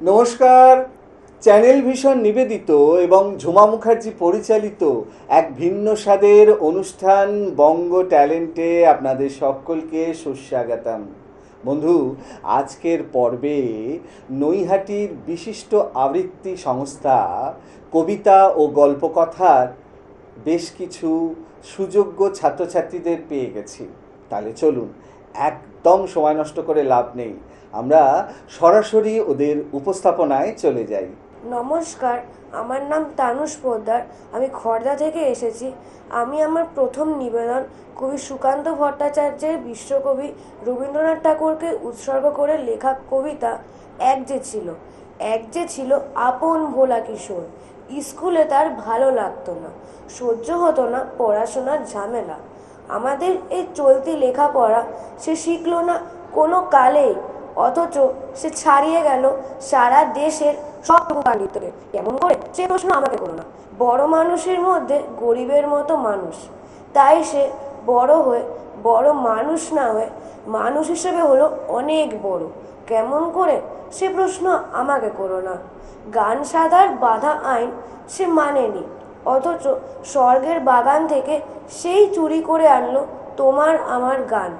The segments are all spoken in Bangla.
নমস্কার। চ্যানেল ভিশন নিবেদিত এবং ঝুমা মুখার্জি পরিচালিত এক ভিন্ন স্বাদের অনুষ্ঠান বঙ্গ ট্যালেন্টে আপনাদের সকলকে সুস্বাগতম। বন্ধু, আজকের পর্বে নৈহাটির বিশিষ্ট আবৃত্তি সংস্থা কবিতা ও গল্পকথার বেশ কিছু সুযোগ্য ছাত্রছাত্রীদের পেয়ে গেছি। তাহলে চলুন, একদম সময় নষ্ট করে লাভ নেই, আমরা সরাসরি ওদের উপস্থাপনায় চলে যাই। নমস্কার, আমার নাম তানুষ পোদ্দার। আমি খড়দা থেকে এসেছি। আমি আমার প্রথম নিবেদন কবি সুকান্ত ভট্টাচার্যের বিশ্বকবি রবীন্দ্রনাথ ঠাকুরকে উৎসর্গ করে লেখা কবিতা এক যে ছিল আপন ভোলা কিশোর। স্কুলে তার ভালো লাগতো না, সহ্য হতো না পড়াশোনার ঝামেলা। আমাদের এই চলতি লেখাপড়া সে শিখলো না কোনো কালেই, অথচ সে ছাড়িয়ে গেল সারা দেশের সব পাণ্ডিত্যকে। কেমন করে? সে প্রশ্ন আমাকে করো না। বড় মানুষের মধ্যে গরিবের মতো মানুষ, তাই সে বড় হয়ে বড় মানুষ না হয়ে মানুষ হিসেবে হলো অনেক বড়। কেমন করে? সে প্রশ্ন আমাকে করো না। গান সাধার বাধা আইন সে মানেনি, অথচ স্বর্গের বাগান থেকে সেই চুরি করে আনলো তোমার আমার গান।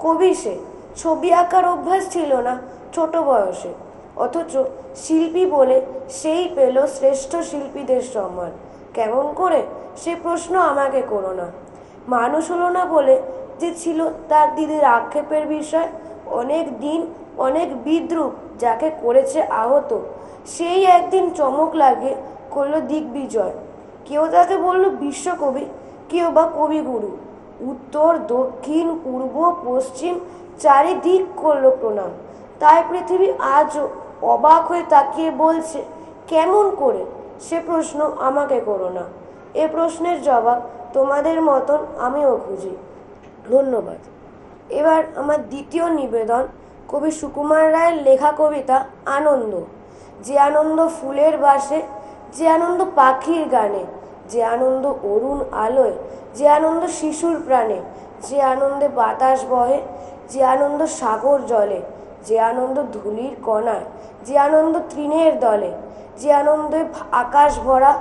কবি সে, ছবি আঁকার অভ্যাস ছিল না ছোট বয়সে, অথচ শিল্পী বলে সেই পেল শ্রেষ্ঠ শিল্পীদের সম্মান। কেমন করে? সে প্রশ্ন আমাকে করো না। মানুষ হলো না বলে যে ছিল তার দিদির আক্ষেপের বিষয়, অনেক দিন অনেক বিদ্রুপ যাকে করেছে আহত, সেই একদিন চমক লাগে করলো দিগ্বিজয়। কেউ তাকে বলল বিশ্বকবি, কেউ বা কবিগুরু। উত্তর দক্ষিণ পূর্ব পশ্চিম চারিদিক করলো প্রণাম। তাই পৃথিবী আজও অবাক হয়ে তাকিয়ে বলছে কেমন করে? সে প্রশ্ন আমাকে করো না। এ প্রশ্নের জবাব তোমাদের মতন আমিও খুঁজি। ধন্যবাদ। এবার আমার দ্বিতীয় নিবেদন কবি সুকুমার রায়ের লেখা কবিতা আনন্দ। যে আনন্দ ফুলের বাসে, যে আনন্দ পাখির গানে, যে আনন্দ অরুণ আলোয়, যে আনন্দ শিশুর প্রাণে, যে আনন্দে বাতাস বহে, যে আনন্দ সাগর জলে, যে আনন্দ ধূলির কণায়, যে আনন্দ তৃণের দলে, যে আনন্দে আকাশ ভরা,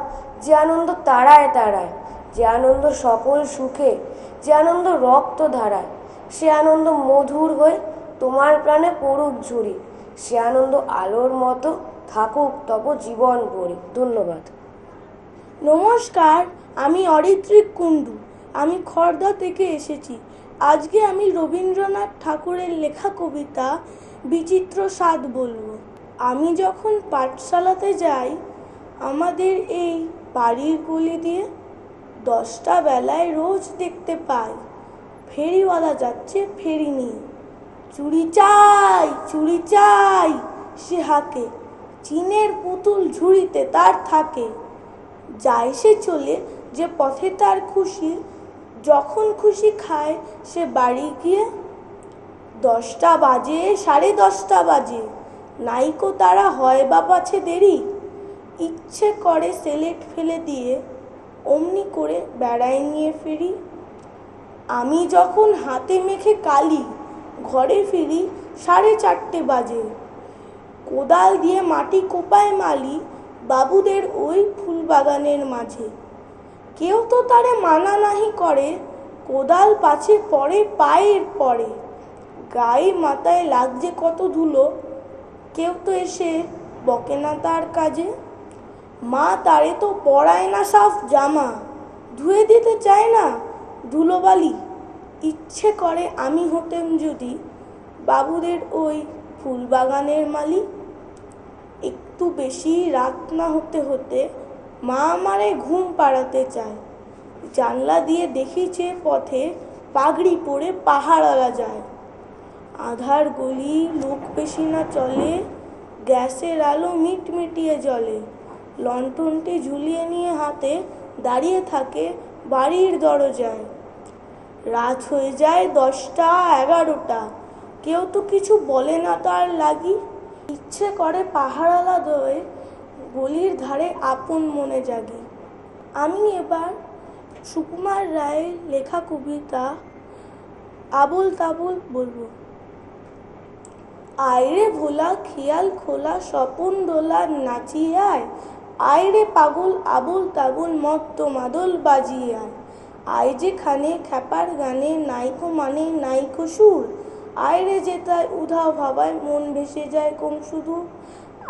যে আনন্দ তারায় তারায়, যে আনন্দ সকল সুখে, যে আনন্দ রক্ত ধারায়, সে আনন্দ মধুর হয়ে তোমার প্রাণে পড়ুক ঝুরি, সে আনন্দ আলোর মতো থাকুক তব জীবন ভরে। ধন্যবাদ। নমস্কার, আমি অরিত্রিক কুণ্ডু। আমি খড়দা থেকে এসেছি। আজকে আমি রবীন্দ্রনাথ ঠাকুরের লেখা কবিতা বিচিত্র স্বাদ বলবো। আমি যখন পাঠশালাতে যাই, আমাদের এই বাড়ির গলি দিয়ে 10টা বেলায় রোজ দেখতে পাই ফেরিওয়ালা যাচ্ছে ফেরি নিয়ে। চুরি চাই সে হাঁকে, চিনের পুতুল ঝুড়িতে তার থাকে। যায় সে চলে যে পথে তার খুশি, যখন খুশি খায় সে বাড়ি গিয়ে। 10টা বাজে, 10:30 বাজে, নাইকো তারা হয় বা পাছে দেরি। ইচ্ছে করে সেলেট ফেলে দিয়ে অমনি করে বেড়ায় নিয়ে ফিরি। আমি যখন হাতে মেখে কালি ঘরে ফিরি 4:30 বাজে। কোদাল দিয়ে মাটি কোপায় মালি বাবুদের ওই ফুল বাগানের মাঝে। কেউ তো তারে মানা নাহি করে, কোদাল পাছে পড়ে পায়ের পরে। গায়ে মাথায় লাগছে কত ধুলো, কেউ তো এসে বকে না তার কাজে। মা তারে তো পরায় না সাফ জামা, ধুয়ে দিতে চায় না ধুলোবালি। ইচ্ছে করে আমি হতেম যদি বাবুদের ওই ফুল বাগানের মালি। একটু বেশি রাত না হতে হতে মা আমারে ঘুম পাড়াতে চায়। জানলা দিয়ে দেখিছে পথে পাগড়ি পরে পাহাড়ওয়ালা যায়। আধার গলি, লোক বেশি না চলে, গ্যাসের আলো মিটমিটিয়ে জ্বলে। লণ্ঠনটি ঝুলিয়ে নিয়ে হাতে দাঁড়িয়ে থাকে বাড়ির দরজায়। রাত হয়ে যায় 10টা 11টা, কেউ তো কিছু বলে না তার লাগি। ইচ্ছে করে পাহাড়ওয়ালা দয়ে গলির ধারে আপন মনে জাগি। আমি এবার সুকুমার রায়ের লেখা কবিতা আবুল তাবুল বলবো। আয়রে ভোলা খেয়াল খোলা স্বপন দোলা নাচিয়ে আয়, আয়রে পাগল আবুল তাবুল মত্ত মাদল বাজিয়ে আয়, আয় যেখানে খ্যাপার গানে নাইকো মানে নাইকো সুর, আয়রে যেতায় উধাও ভাবায় মন ভেসে যায় কোন শুধু,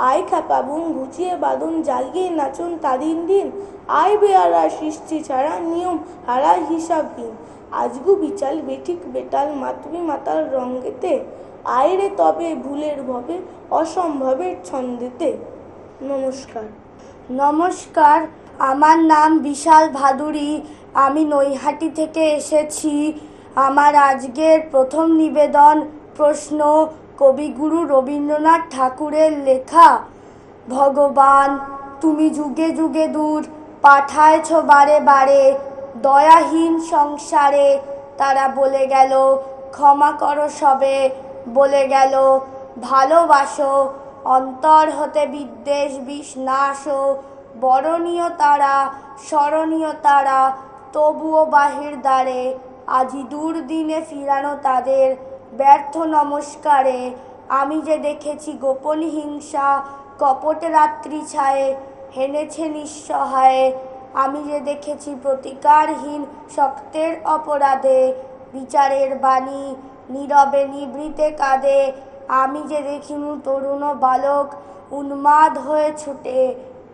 আয় খ্যাপাবুন ঘুচিয়ে বাদন জ্বালিয়ে নাচন তাদিন দিন, আয় বেয়ারা সৃষ্টি ছাড়া নিয়ম হারা হিসাবহীন, আজগু বিচাল বেঠিক বেটাল মাতবি মাতাল রঙ্গেতে, আয়রে তবে ভুলের ভবে অসম্ভবের ছন্দেতে। নমস্কার। নমস্কার, আমার নাম বিশাল ভাদুরী। আমি নৈহাটি থেকে এসেছি। আমার আজকের প্রথম নিবেদন প্রশ্ন কবিগুরু রবীন্দ্রনাথ ঠাকুরের লেখা। ভগবান তুমি যুগে যুগে দূর পাঠায়ছ বারে বারে, দয়াহীন সংসারে তারা বলে গেল ক্ষমা করো সবে, বলে গেল ভালোবাসো, অন্তর হতে বিদ্বেষ বিষ নাশো, বরণীয় তারা স্মরণীয় তারা তবুও বাহির দ্বারে, আজি দুর্দিনে ফিরানো তাদের ব্যর্থ নমস্কারে, আমি যে দেখেছি গোপন হিংসা কপট রাত্রি ছায়ে হেনেছে নিঃসহায়ে, আমি যে দেখেছি প্রতিকারহীন শক্তের অপরাধে বিচারের বাণী নীরবে নিভৃতে কাঁদে, আমি যে দেখিনু তরুণ বালক উন্মাদ হয়ে ছুটে,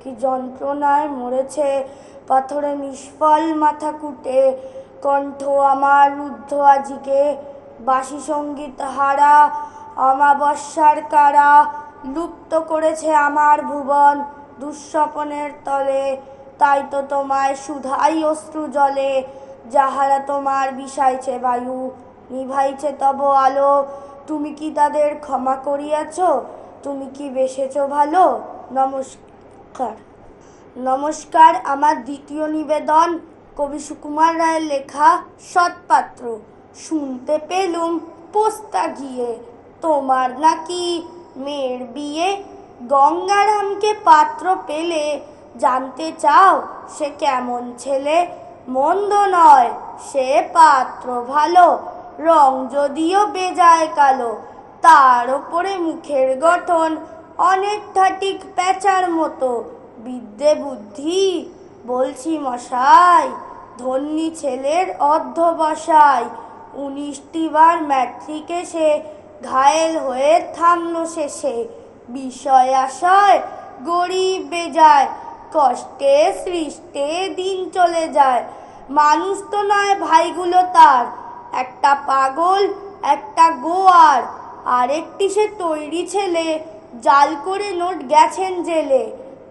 কি যন্ত্রণায় মরেছে পাথরে নিষ্ফল মাথা কুটে, কণ্ঠ আমার রুদ্ধ আজিকে বাসি সঙ্গীত হারা, অমাবস্যার কারা লুপ্ত করেছে আমার ভুবন দুঃস্বপনের তলে, তাই তো তোমায় সুধাই অশ্রু জলে, যাহারা তোমার বিষাইছে বায়ু নিভাইছে তব আলো, তুমি কি তাদের ক্ষমা করিয়াছ, তুমি কি বেসেছ ভালো। নমস্কার। নমস্কার, আমার দ্বিতীয় নিবেদন কবি সুকুমার রায়ের লেখা সৎপাত্র। শুনতে পেলুম পোস্তা গিয়ে তোমার নাকি মেয়ের বিয়ে, গঙ্গারামকে পাত্র পেলে জানতে চাও সে কেমন ছেলে, মন্দ নয় সে পাত্র ভালো, রং যদিও বেজায় কালো, তার ওপরে মুখের গঠন অনেকটা ঠিক প্যাঁচার মতো, বিদ্যে বুদ্ধি বলছি মশাই, ধন্যী ছেলের অধ্যবসায়, 19টি বার ম্যাট্রিকে সে ঘায়েল হয়ে থামলো শেষে, বিষয় আশয় গরিব বেজায়, কষ্টে সৃষ্টে দিন চলে যায়, মানুষ তো নয় ভাইগুলো তার, একটা পাগল একটা গোয়ার, আরেকটি সে তৈরি ছেলে জাল করে নোট গেছেন জেলে,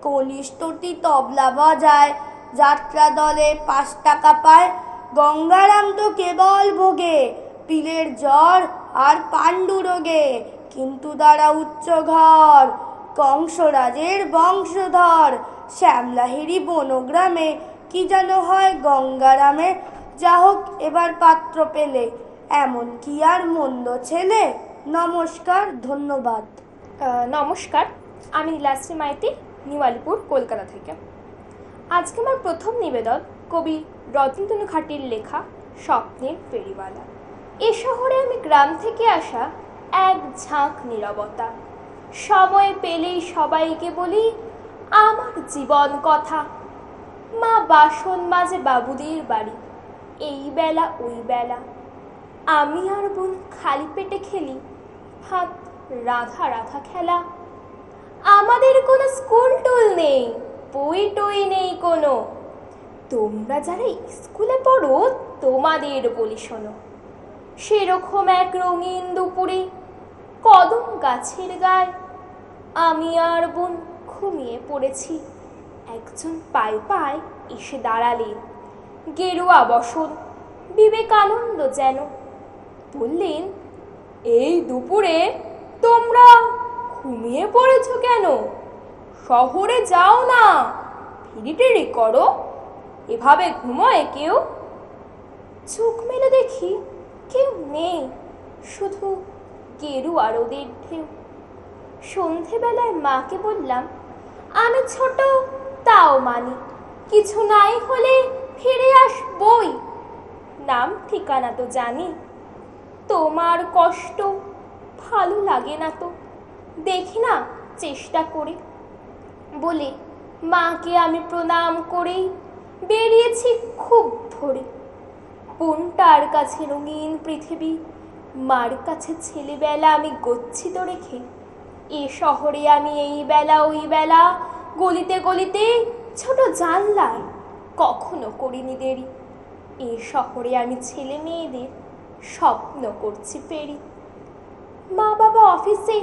কনিষ্ঠটি তবলা বাজায় যাত্রা দলে 5 টাকা পায়, গঙ্গারাম তো কেবল ভোগে পিলের জ্বর আর পাণ্ডু রোগে, কিন্তু তারা উচ্চ ঘর কংসরাজের বংশধর, শ্যামলাহিরি বনগ্রামে কি যেন হয় গঙ্গারামের, যা হোক এবার পাত্র পেলে, এমন কি আর মন্দ ছেলে। নমস্কার, ধন্যবাদ। নমস্কার, আমি নীলাশ্রী মাইতি, নিউ আলিপুর, কলকাতা থেকে। আজকে আমার প্রথম নিবেদন কবি রতনতনু খাটির লেখা স্বপ্নের ফেরিওয়ালা। এ শহরে আমি গ্রাম থেকে আসা এক ঝাঁক নীরবতা, সময় পেলেই সবাইকে বলি আমার জীবন কথা, মা বাসন মাজে বাবুদের বাড়ি এই বেলা ওই বেলা, আমি আর বোন খালি পেটে খেলি ভাত রাধা রাধা খেলা, আমাদের কোনো স্কুল টুল নেই, বই টই নেই কোনো, তোমরা যারা স্কুলে পড়ো তোমাদের বলি শোনো, সেরকম এক রঙিন দুপুরে কদম গাছের গায়ে আমি আর বোন ঘুমিয়ে পড়েছি, একজন পায়ে পায়ে এসে দাঁড়ালেন, গেরুয়া বসন বিবেকানন্দ যেন, বললেন এই দুপুরে তোমরা ঘুমিয়ে পড়েছ কেন, শহরে যাও না, ফিরিটেরি করো, এভাবে ঘুমোয় কেউ। চোখ মেলে দেখি কেউ নেই, শুধু গেরুয়া রোদের ঢেউ। সন্ধেবেলায় মাকে বললাম আমি ছোট তাও মানি, কিছু নাই হলে ফিরে আসবই, নাম ঠিকানা তো জানি, তোমার কষ্ট ভালো লাগে না তো, দেখি না চেষ্টা করে বলে মাকে আমি প্রণাম করেই বেরিয়েছি খুব ভোরে। বোনটার কাছে রঙিন পৃথিবী, মার কাছে ছেলেবেলা আমি গচ্ছিত রেখে এ শহরে আমি এই বেলা ওই বেলা গলিতে গলিতে ছোট জানলায় কখনো করিনি দেরি। এ শহরে আমি ছেলে মেয়েদের স্বপ্ন করছি ফেরি। মা বাবা অফিসে,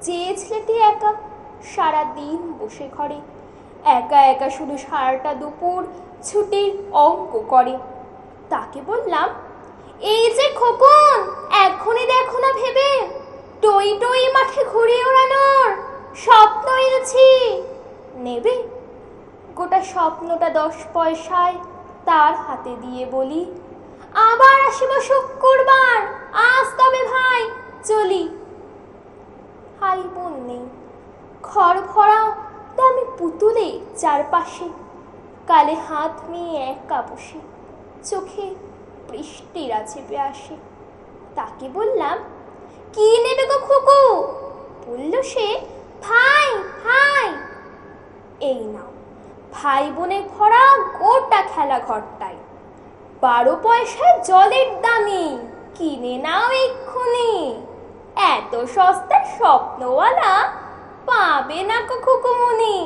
যে ছেলেটি একা সারা দিন বসে ঘরে, একা একা শুধু সারাটা দুপুর ছুটির অঙ্ক করে। তাকে বললাম, এই যে খোকন, এখনই দেখো না ভেবে টই টই মাঠে ঘুরে ওড়ানোর স্বপ্ন এনেছি, নেবে? গোটা স্বপ্নটা 10 পয়সায় তার হাতে দিয়ে বলি, আবার আসিব শুক্রবার, আজ তবে ভাই চলি। ভাই বোন নেই, ঘর ভরা দামি পুতুলে চারপাশে, কালে হাত নিয়ে একা বসে চোখে বৃষ্টির চেপে আসে। তাকে বললাম, কি নেবে গো খুকু? বলল সে, ভাই ভাই। এই নাও, ভাই বোনে ভরা গোটা খেলা ঘরটায় 12 পয়সায় জলের দামি, কিনে নাও এক্ষুনি, এত সস্তা স্বপ্নওয়ালা পাবে না গো খুকুমনি।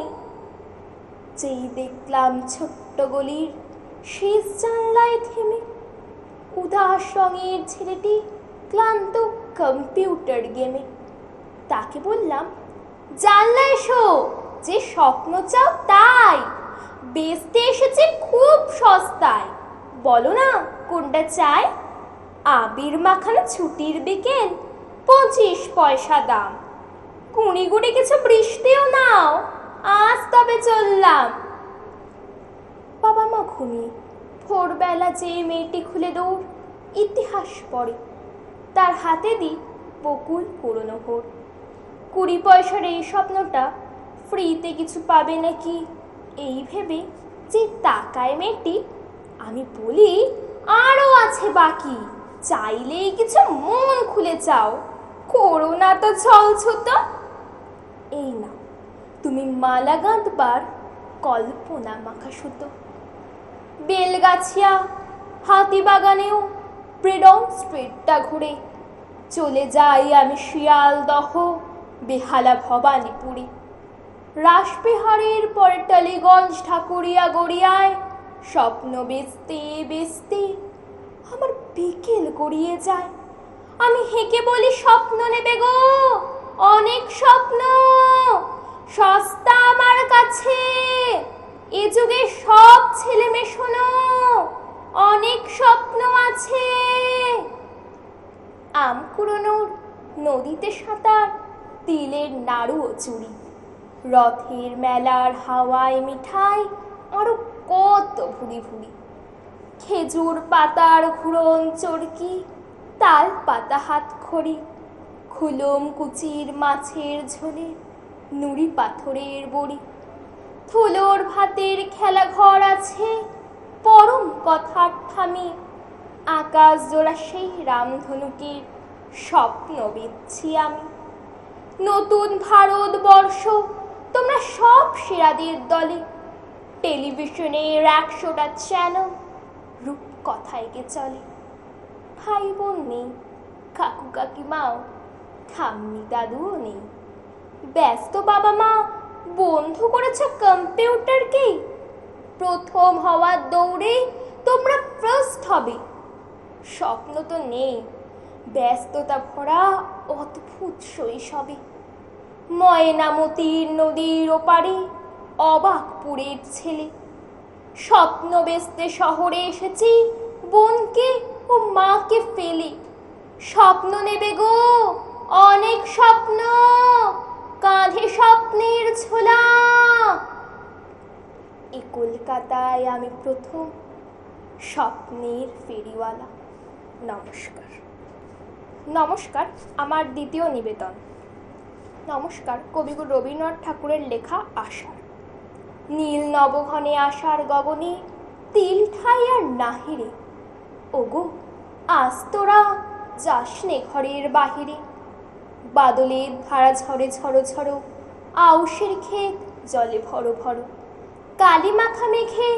যেই দেখলাম ছোট্ট গলির শেষ জানলায় থেমে উদাস রঙের ছেলেটি ক্লান্ত কম্পিউটার গেমে, তাকে বললাম, জানলায় এসো, যে স্বপ্ন চাও তাই বেচতে এসেছে খুব সস্তায়, বলো না কোনটা চাই? আবির মাখানো ছুটির বিকেল 25 পয়সা দাম, কুড়ি গুড়ি কিছু বৃষ্টিও নাও, আজ তবে চললাম। বাবা মা ঘুমিয়ে ভোরবেলা যে মেয়েটি খুলে দৌড় ইতিহাস পড়ে, তার হাতে দি বকুল পুরনো ভোর। 20 পয়সার এই স্বপ্নটা ফ্রিতে কিছু পাবে নাকি এই ভেবে যে তাকায় মেয়েটি, আমি বলি, আরও আছে বাকি, চাইলেই কিছু মন খুলে চাও, করো না তো ছলছুতো। এই না, তুমি মালা গাঁথবার কল্পনা মাখা সুতো। বেলগাছিয়া হাতিবাগানেও ব্রেডন স্ট্রিটটা ঘুরে চলে যাই আমি শিয়ালদহ বেহালা ভবানীপুরে। রাসবিহারের পরে টালিগঞ্জ ঠাকুরিয়া গড়িয়ায় স্বপ্ন বেচতে বেচতে আমার বিকেল গড়িয়ে যায়। আমি হেঁকে বলি, স্বপ্ন নেবে গো, অনেক স্বপ্ন, সস্তা আমার কাছে, এ যুগে সব ছেলে মেয়ে শোনো, অনেক স্বপ্ন আছে। আম কুড়োনোর নদীতে সাঁতার, তিলের নাড়ু ও চুড়ি, রথের মেলার হাওয়ায় মিঠাই, আরো কত ভুড়ি ভুড়ি, খেজুর পাতার ঘুরন চরকি, তাল পাতা হাত খড়ি, খুলুম কুচির মাছের ঝোলে, নুড়ি পাথরের বড়ি, থুলোর ভাতের খেলা ঘর আছে, পরম কথার থামি, আকাশ জোড়া সেই রামধনুকের স্বপ্ন বিচ্ছি আমি। নতুন ভারতবর্ষ তোমরা সব সেরাদের দলে, টেলিভিশনের 100টা চ্যানেল রূপ কথায় গে চলে। ভাই বোন নেই, কাকু কাকিমাও, ঠাম্মি দাদুও নেই, ব্যস্ত বাবা মা বন্ধু করেছ কম্পিউটারকে, প্রথম হওয়ার দৌড়ে তোমরা ফার্স্ট হবে। স্বপ্ন তো নেই, ব্যস্ততা ভরা অদ্ভুত শৈশবে। ময়নামতির নদীর ওপারে অবাকপুরের ছেলে, স্বপ্ন বেচতে শহরে এসেছি বোনকে ও মাকে ফেলে। স্বপ্ন নেবে গো, অনেক স্বপ্ন, কাঁধে স্বপ্নের ঝোলা। এই কলকাতায় আমি প্রথম স্বপ্নের ফেরিওয়ালা। নমস্কার। নমস্কার আমার দ্বিতীয় নিবেদন। নমস্কার কবিগুরু রবীন্দ্রনাথ ঠাকুরের লেখা আষাঢ়। নীল নবঘনে আষাঢ় গগনে, তিল ঠাই আর নাহিরে, ওগো আজ তোরা যাসনে ঘরের বাহিরে। বাদলের ধারা ঝরে ঝড়ো ঝড়ো, আউশের ক্ষেত জলে ভরো ভরো, কালি মাখা মেঘে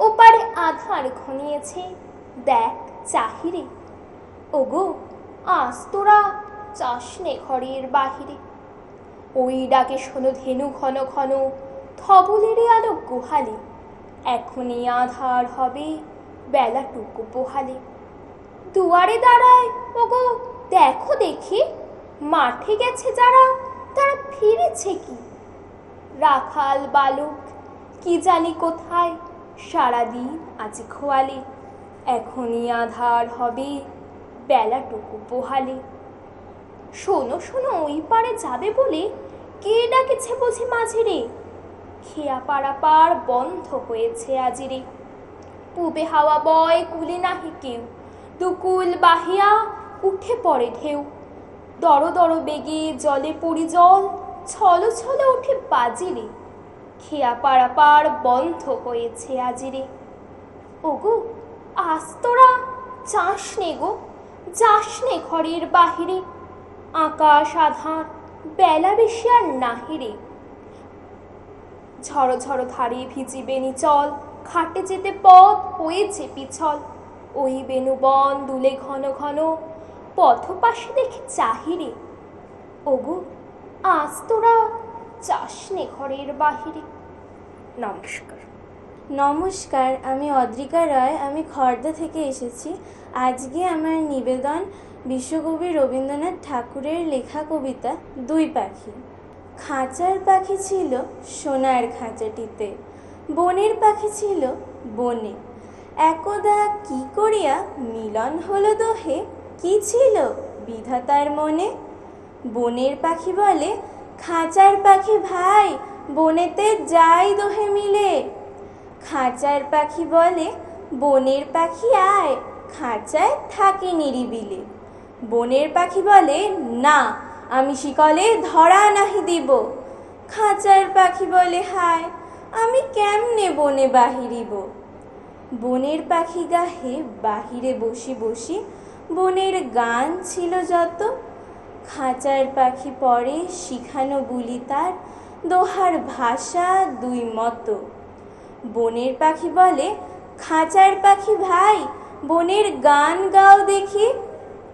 ওপারে আধার ঘনিয়েছে, দেখ চাহিরে। ওগো আজ তোরা চাসনে ঘরের বাহিরে, ওই ডাকে শোনো ধেনু ঘন ঘন, ধবলের আলো গোহালে, এখনই আধার হবে বেলাটুকু পোহালে। দুয়ারে দাঁড়ায়, ওগো দেখো দেখি, মাঠে গেছে যারা তারা ফিরেছে কি? রাখাল বালক কি জানি কোথায়, সারাদিন আজ খোয়ালে, এখনই আধার হবে বেলাটুকু পোহালে। শোনো শোনো ওই পারে যাবে বলে কে ডাকেছে বুঝি মাঝিরে, খেয়া পারাপার বন্ধ হয়েছে আজিরে। পূবে হাওয়া বয় কুলে নাহি কেউ, দুকুল বাহিয়া উঠে পড়ে ঢেউ, দড় দড় বেগে জলে পড়ি জল, ছলো ছলো উঠে বাজিরে, খেয়া পারাপার বন্ধ হয়েছে আজিরে। ওগো আজ তোরা চাস নে গো, যাস নে ঘরের বাহিরে, আকাশ আধার বেলা বেশি আর নাহিরে। ঝড়ো ঝড়ো ধারে ভিজিবে নিচল, খাটে যেতে পথ হয়েছে পিছল, ওই বেনুবন দুলে ঘন ঘন, পথ পাশে দেখে চাহিরে। ওগো আজ তোরা যাস নে ঘরের বাহিরে। নমস্কার। নমস্কার, আমি অদ্রিকা রায়, আমি খর্দা থেকে এসেছি। আজকে আমার নিবেদন বিশ্বকবি রবীন্দ্রনাথ ঠাকুরের লেখা কবিতা দুই পাখি। খাঁচার পাখি ছিল সোনার খাঁচাটিতে, বনের পাখি ছিল বনে, একদা কি করিয়া মিলন হলো দোহে, কি ছিল বিধাতার মনে? বনের পাখি বলে খাঁচার পাখি ভাই, বনেতে যাই দোহে মিলে। খাঁচার পাখি বলে বনের পাখি আয়, খাঁচায় থাকে নিরিবিলে। বনের পাখি বলে না, আমি শিকলে ধরা নাহি দিব। খাঁচার পাখি বলে হায়, আমি কেমনে বনে বাহিরিব। বনের পাখি গাহে বাহিরে বসি বসি, বনের গান ছিল যত। খাঁচার পাখি পরে শিখানো বুলি তার, দোহার ভাষা দুই মতো। বনের পাখি বলে খাঁচার পাখি ভাই, বনের গান গাও দেখি।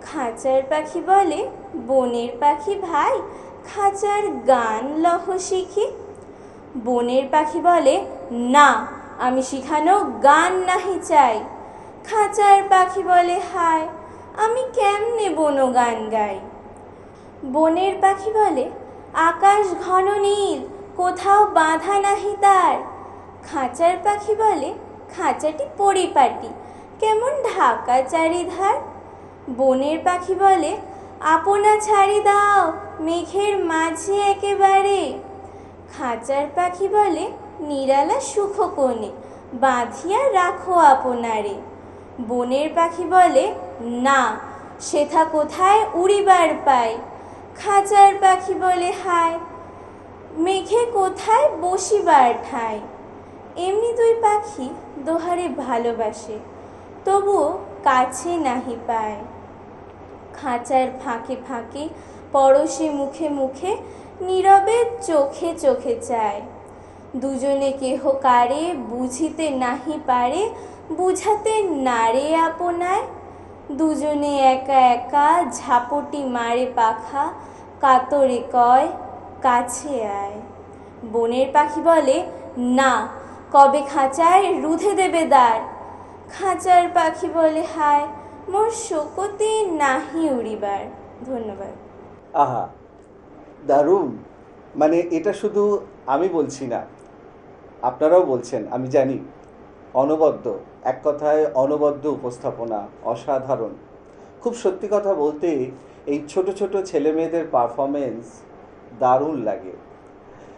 খাঁচার পাখি বলে বনের পাখি ভাই, খাঁচার গান লহ শিখি। বনের পাখি বলে না, আমি শিখানো গান নাহি চাই। খাঁচার পাখি বলে হায়, আমি কেমনে বনো গান গাই। বনের পাখি বলে আকাশ ঘন নীল, কোথাও বাঁধা নাহি তার। খাঁচার পাখি বলে খাঁচাটি পরিপাটি, কেমন ঢাকা চারিধার। বনের পাখি বলে আপনা ছাড়ি দাও, মেঘের মাঝে একেবারে। খাঁচার পাখি বলে নিরালা সুখ কোণে, বাঁধিয়া রাখো আপনারে। বনের পাখি বলে না, সেথা কোথায় উড়িবার পাই। খাঁচার পাখি বলে হায়, মেঘে কোথায় বসিবার ঠাই। এমনি দুই পাখি দোহারে ভালোবাসে, তবুও কাছে নাহি পায়। খাঁচার ফাঁকে ফাঁকে পড়শে মুখে মুখে, নীরবে চোখে চোখে চায়। দুজনে কেহ কারে বুঝিতে নাহি পারে, বুঝাতে নারে আপনায়। দুজনে একা একা ঝাপটি মারে পাখা, কাতরে কয় কাছে আয়। বনের পাখি বলে না, কবে খাঁচায় রুধে দেবে দ্বার। খাঁচার পাখি বলে হায়, মোর শোকতে নাহি উড়িবার। ধন্যবাদ। আহা, দারুণ। মানে এটা শুধু আমি বলছি না, আপনারাও বলছেন, আমি জানি। অনবদ্য, এক কথায় অনবদ্য উপস্থাপনা, অসাধারণ। খুব সত্যি কথা বলতে এই ছোট ছোট ছেলে মেয়েদের পারফরমেন্স দারুণ লাগে।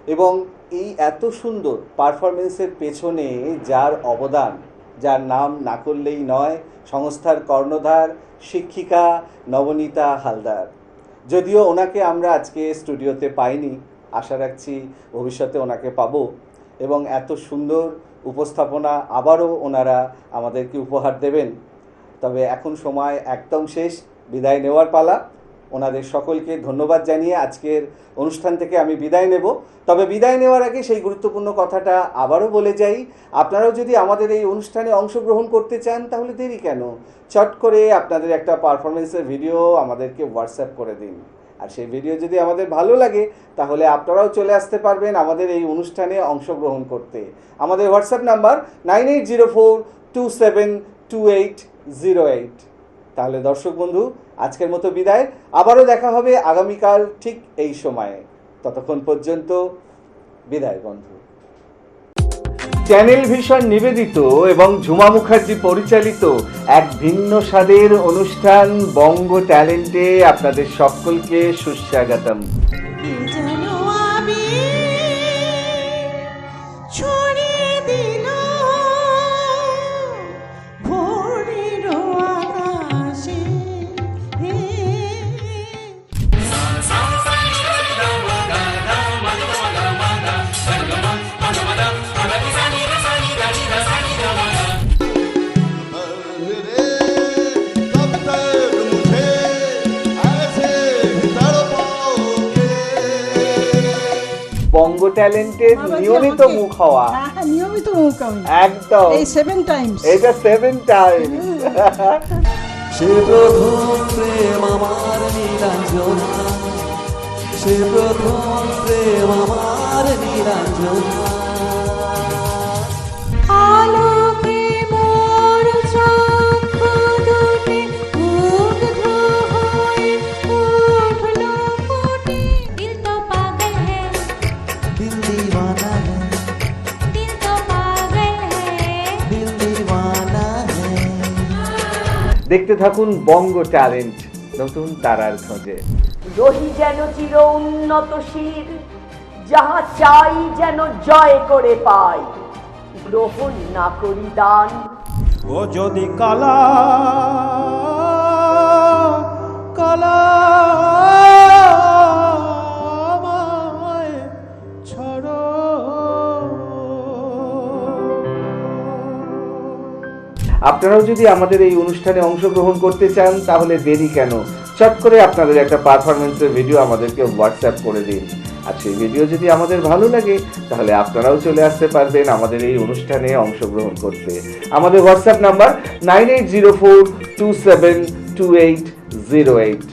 এবং এই এত সুন্দর পারফরমেন্সের পেছনে যার অবদান, যার নাম না করলেই নয়, সংস্থার কর্ণধার শিক্ষিকা নবনীতা হালদার। যদিও ওনাকে আমরা আজকে স্টুডিওতে পাইনি, আশা রাখছি ভবিষ্যতে ওনাকে পাবো এবং এত সুন্দর উপস্থাপনা আবারও ওনারা আমাদেরকে উপহার দেবেন। তবে এখন সময় একদম শেষ, বিদায় নেওয়ার পালা। ওনাদের সকলকে ধন্যবাদ জানিয়ে আজকের অনুষ্ঠান থেকে আমি বিদায় নেব। তবে বিদায় নেওয়ার আগে সেই গুরুত্বপূর্ণ কথাটা আবারও বলে যাই, আপনারাও যদি আমাদের এই অনুষ্ঠানে অংশগ্রহণ করতে চান তাহলে দেরি কেন, চট করে আপনাদের একটা পারফরমেন্সের ভিডিও আমাদেরকে হোয়াটসঅ্যাপ করে দিন। আর সেই ভিডিও যদি আমাদের ভালো লাগে তাহলে আপনারাও চলে আসতে পারবেন আমাদের এই অনুষ্ঠানে অংশগ্রহণ করতে। আমাদের হোয়াটসঅ্যাপ নাম্বার 9804272808। তাহলে দর্শক বন্ধু, আজকের মতো বিদায়। আবারও দেখা হবে আগামীকাল ঠিক এই সময়ে। ততক্ষণ পর্যন্ত বিদায় বন্ধু। চ্যানেল ভিশন নিবেদিত এবং ঝুমা মুখার্জি পরিচালিত এক ভিন্ন স্বাদের অনুষ্ঠান বঙ্গ ট্যালেন্টে আপনাদের সকলকে সুস্বাগতম। বঙ্গ ট্যালেন্টের নিয়মিত মুখ হওয়া, নিয়মিত মুখ আমি একদম এই 7 টাইমস, এটা 7 টাইমস। সে প্রথম প্রেম আমার নীলাঞ্জনা, সে প্রথম প্রেম আমার নীলাঞ্জনা। আলোকে মোর চক্ষু দুটি মুগ্ধ হয়ে উঠলো ফুটে। দিল তো পাগল হ্যায়, দিল দিওয়ানা হ্যায়, দিল তো পাগল হ্যায়। দিল দিওয়ানা হ্যায়। দেখতে থাকুন বঙ্গ ট্যালেন্ট নতুন তারার খোঁজে। রহি যেন চির উন্নতশীল, যাহা চাই যেন জয় করে পাই, গ্রহণ না করি দান। ও যদি কালা কালা আমায় ছাড়ো। আপনারাও যদি আমাদের এই অনুষ্ঠানে অংশগ্রহণ করতে চান তাহলে দেরি কেন, চট করে আপনাদের একটা পারফরমেন্সের ভিডিও আমাদেরকে হোয়াটসঅ্যাপ করে দিন। আর সেই ভিডিও যদি আমাদের ভালো লাগে তাহলে আপনারাও চলে আসতে পারবেন আমাদের এই অনুষ্ঠানে অংশগ্রহণ করতে। আমাদের হোয়াটসঅ্যাপ নাম্বার 9804272808।